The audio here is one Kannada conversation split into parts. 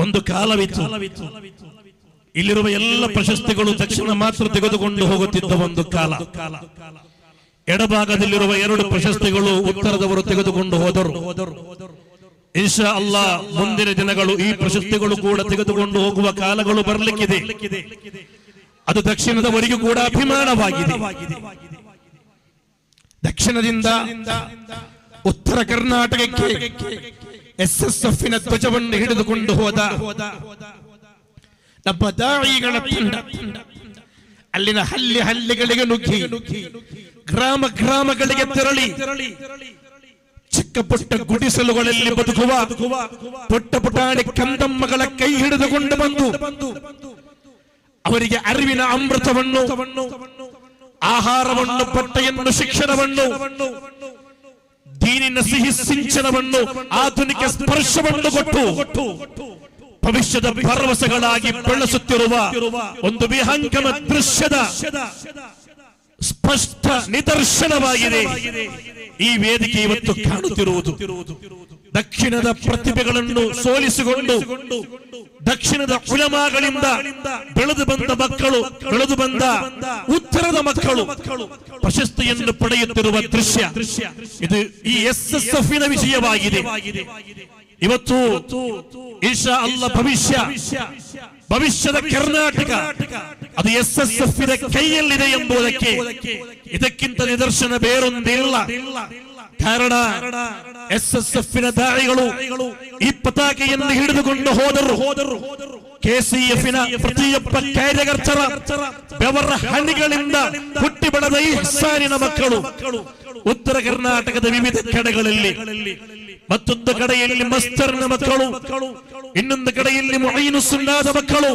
ಒಂದು ಕಾಲವಿತ್ತು, ಇಲ್ಲಿರುವ ಎಲ್ಲ ಪ್ರಶಸ್ತಿಗಳು ದಕ್ಷಿಣ ಮಾತ್ರ ತೆಗೆದುಕೊಂಡು ಹೋಗುತ್ತಿದ್ದ ಒಂದು ಕಾಲ. ಎಡಭಾಗದಲ್ಲಿರುವ 2 ಪ್ರಶಸ್ತಿಗಳು ಉತ್ತರದವರು ತೆಗೆದುಕೊಂಡು ಹೋದರು. ಇನ್ಶಾ ಅಲ್ಲಾ ಮುಂದಿನ ದಿನಗಳು ಈ ಪ್ರಶಸ್ತಿಗಳು ಕೂಡ ತೆಗೆದುಕೊಂಡು ಹೋಗುವ ಕಾಲಗಳು ಬರಲಿಕ್ಕಿದೆ. ಅದು ದಕ್ಷಿಣದವರಿಗೂ ಕೂಡ ಅಭಿಮಾನವಾಗಿದೆ. ದಕ್ಷಿಣದಿಂದ ಉತ್ತರ ಕರ್ನಾಟಕಕ್ಕೆ SSFನ ಧ್ವಜವನ್ನು ಹಿಡಿದುಕೊಂಡು ಹೋದ ನಮ್ಮ ದಾಳಿಗಳ ತಂಡ ಅಲ್ಲಿನ ಹಳ್ಳಿಗಳಿಗೆ ನುಗ್ಗಿ ಗ್ರಾಮಗಳಿಗೆ ತೆರಳಿ ಚಿಕ್ಕ ಪುಟ್ಟ ಗುಡಿಸಲುಗಳಲ್ಲಿ ಬದುಕುವ ಪುಟ್ಟ ಪುಟಾಣಿ ಕಂದಮ್ಮಗಳ ಕೈ ಹಿಡಿದುಕೊಂಡು ಬಂದು ಅವರಿಗೆ ಅರಿವಿನ ಅಮೃತವನ್ನು, ಆಹಾರವನ್ನು, ಬಟ್ಟೆಯನ್ನು, ಶಿಕ್ಷಣವನ್ನು, ದೀನಿನ ಸಿಹಿ ಸಿಂಚನವನ್ನು, ಆಧುನಿಕ ಸ್ಪರ್ಶವನ್ನು ಕೊಟ್ಟು ಭವಿಷ್ಯದ ಭರವಸೆಗಳಾಗಿ ಬೆಳೆಸುತ್ತಿರುವ ಒಂದು ವಿಹಂಗಮ ದೃಶ್ಯದ ಸ್ಪಷ್ಟ ನಿದರ್ಶನವಾಗಿದೆ ಈ ವೇದಿಕೆ ಇವತ್ತು ಕಾಣುತ್ತಿರುವುದು. ದಕ್ಷಿಣದ ಪ್ರತಿಭೆಗಳನ್ನು ಸೋಲಿಸಿಕೊಂಡು ದಕ್ಷಿಣದ ಉಲಮಾಗಳಿಂದ ಬೆಳೆದು ಬಂದ ಮಕ್ಕಳು, ಬೆಳೆದು ಬಂದ ಉತ್ತರದ ಮಕ್ಕಳು ಪ್ರಶಸ್ತಿಯನ್ನು ಪಡೆಯುತ್ತಿರುವ ದೃಶ್ಯ ಇದು ಈ SSFನ ವಿಷಯವಾಗಿದೆ. ಇವತ್ತು ಇನ್ಶಾ ಅಲ್ಲಾ ಭವಿಷ್ಯದ ಕರ್ನಾಟಕ ಅದು SSFನ ಕೈಯಲ್ಲಿದೆ ಎಂಬುದಕ್ಕೆ ಇದಕ್ಕಿಂತ ನಿದರ್ಶನ ಬೇರೊಂದಿಲ್ಲ. ಕಾರಣ SSFನ ದಾಳಿಗಳು ಈ ಪತಾಕೆಯನ್ನು ಹಿಡಿದುಕೊಂಡು ಹೋದರು. KCFನ ಪ್ರತಿಯೊಬ್ಬ ಕಾರ್ಯಕರ್ತರ ಬೆವರ ಹನಿಗಳಿಂದ ಹುಟ್ಟಿ ಬೆಳೆದ ಈ ಸಾರಿನ ಮಕ್ಕಳು ಉತ್ತರ ಕರ್ನಾಟಕದ ವಿವಿಧ ಕಡೆಗಳಲ್ಲಿ, ಮತ್ತೊಂದು ಕಡೆಯಲ್ಲಿ ಮಸ್ತರ್ನ ಮಕ್ಕಳು, ಇನ್ನೊಂದು ಕಡೆಯಲ್ಲಿ ಮುഈನು ಸುನ್ನಾದ ಮಕ್ಕಳು,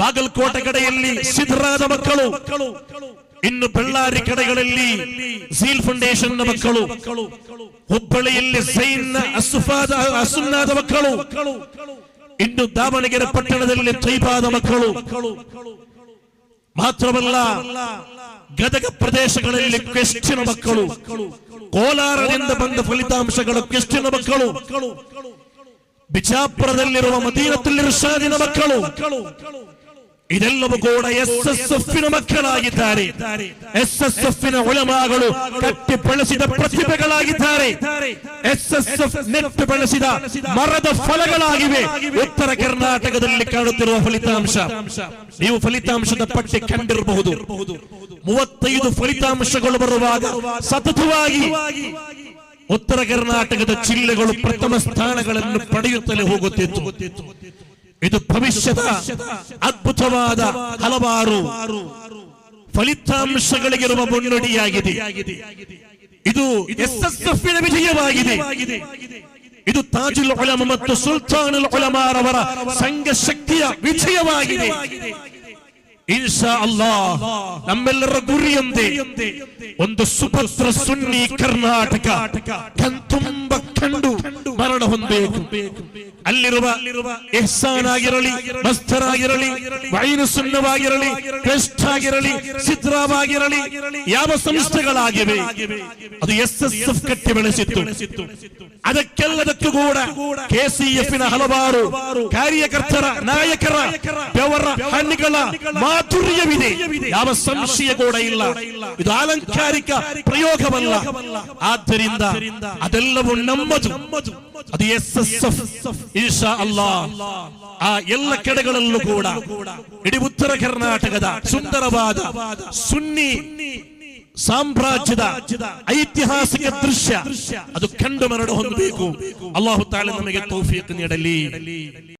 ಬಾಗಲಕೋಟೆ ಕಡೆಯಲ್ಲಿ ಸಿದ್ರಾದ ಮಕ್ಕಳು, ಇನ್ನು ಬಳ್ಳಾರಿ ಕಡೆಗಳಲ್ಲಿ ಝೀಲ್ ಫೌಂಡೇಶನ್ ಮಕ್ಕಳು, ಹುಬ್ಬಳ್ಳಿಯಲ್ಲಿ ಝೈನ್ನ ಅಸುನ್ನಾದ ಮಕ್ಕಳು, ಇನ್ನು ದಾವಣಗೆರೆ ಪಟ್ಟಣದಲ್ಲಿ ತೈಬಾದ ಮಕ್ಕಳು, ಮಾತ್ರವಲ್ಲ ಗದಗ ಪ್ರದೇಶಗಳಲ್ಲಿ ಕ್ವೆಶ್ಚನ್ ಮಕ್ಕಳು, ಕೋಲಾರದಿಂದ ಬಂದ ಫಲಿತಾಂಶಗಳು ಕ್ವೆಶ್ಚನ್ ಮಕ್ಕಳು, ಬಿಜಾಪುರದಲ್ಲಿರುವ ಮದೀನತುಲ್ ಇರ್ಷಾದಿನ ಮಕ್ಕಳು, ಇದೆಲ್ಲವೂ ಕೂಡ SSFನ ಮಕ್ಕಳಾಗಿದ್ದಾರೆ. SSFನ ಉಲಮಾಗಳು ಕಟ್ಟಿ ಬೆಳೆಸಿದ ಪ್ರತಿಭೆಗಳಾಗಿದ್ದಾರೆ. SSF ನೆಟ್ಟು ಬೆಳೆಸಿದ ಮರದ ಫಲಗಳಾಗಿವೆ ಉತ್ತರ ಕರ್ನಾಟಕದಲ್ಲಿ ಕಾಣುತ್ತಿರುವ ಫಲಿತಾಂಶ. ನೀವು ಫಲಿತಾಂಶದ ಪಟ್ಟಿ ಕಂಡಿರಬಹುದು. 35 ಫಲಿತಾಂಶಗಳು ಬರುವಾಗ ಸತತವಾಗಿ ಉತ್ತರ ಕರ್ನಾಟಕದ ಜಿಲ್ಲೆಗಳು ಪ್ರಥಮ ಸ್ಥಾನಗಳನ್ನು ಪಡೆಯುತ್ತಲೇ ಹೋಗುತ್ತಿತ್ತು. ಇದು ಭವಿಷ್ಯದ ಅದ್ಭುತವಾದ ಹಲವಾರು ಫಲಿತಾಂಶಗಳಿಗಿರುವ ಮುನ್ನಡಿಯಾಗಿದೆ. ಇದು SSFನ ವಿಜಯವಾಗಿದೆ. ಇದು ತಾಜುಲ್ ಉಲಮಾ ಮತ್ತು ಸುಲ್ತಾನುಲ್ ಉಲಮಾರವರ ಸಂಘ ಶಕ್ತಿಯ ವಿಜಯವಾಗಿದೆ. ಇನ್ಶಾ ಅಲ್ಲಾಹ್ ನಮ್ಮೆಲ್ಲರ ಗುರಿಯೊಂದೇ ಒಂದು ಸುಭದ್ರ ಸುನ್ನಿ ಕರ್ನಾಟಕ ಕಣ್ತುಂಬ ಕಂಡು ಮರಣ ಹೊಂದಬೇಕು. ಅಲ್ಲಿರುವ ಇಹ್ಸಾನ್ ಆಗಿರಲಿ, ಮಸ್ತರ್ ಆಗಿರಲಿ, ವೈನು ಸುನ್ನವಾಗಿರಲಿ, ಕ್ವೆಸ್ಟ್ ಆಗಿರಲಿ, ಸಿದ್ರಾವಾಗಿರಲಿ, ಯಾವ ಸಂಸ್ಥೆಗಳಾಗಿವೆ ಅದು SSF ಕಟ್ಟಿ ಬೆಳೆಸಿತ್ತು. ಅದಕ್ಕೆಲ್ಲದಕ್ಕೂ ಕೂಡ KCFನ ಹಲವಾರು ಕಾರ್ಯಕರ್ತರ, ನಾಯಕರ ಬೆವರ ಹಣ್ಣಿಗಳ ಮಾಧುರ್ಯವಿದೆ, ಯಾವ ಸಂಶಯ ಕೂಡ ಇಲ್ಲ. ಇದು ಅಲಂಕಾರಿಕ ಪ್ರಯೋಗವಲ್ಲ. ಆದ್ದರಿಂದ ಅದೆಲ್ಲವೂ ನಮ್ಮದು, ಅದು SSF. ಇನ್ಶಾ ಅಲ್ಲಾಹ್ ಆ ಎಲ್ಲ ಕಡೆಗಳಲ್ಲೂ ಕೂಡ ಇಡೀ ಉತ್ತರ ಕರ್ನಾಟಕದ ಸುಂದರವಾದ ಸುನ್ನಿ ಸಾಮ್ರಾಜ್ಯದ ಐತಿಹಾಸಿಕ ದೃಶ್ಯ ಅದು ಕಂಡು ಮರಣ ಹೊಂದಬೇಕು. ಅಲ್ಲಾಹು ತಾala ನಮಗೆ ತೌಫೀಕ್ ನೀಡಲಿ.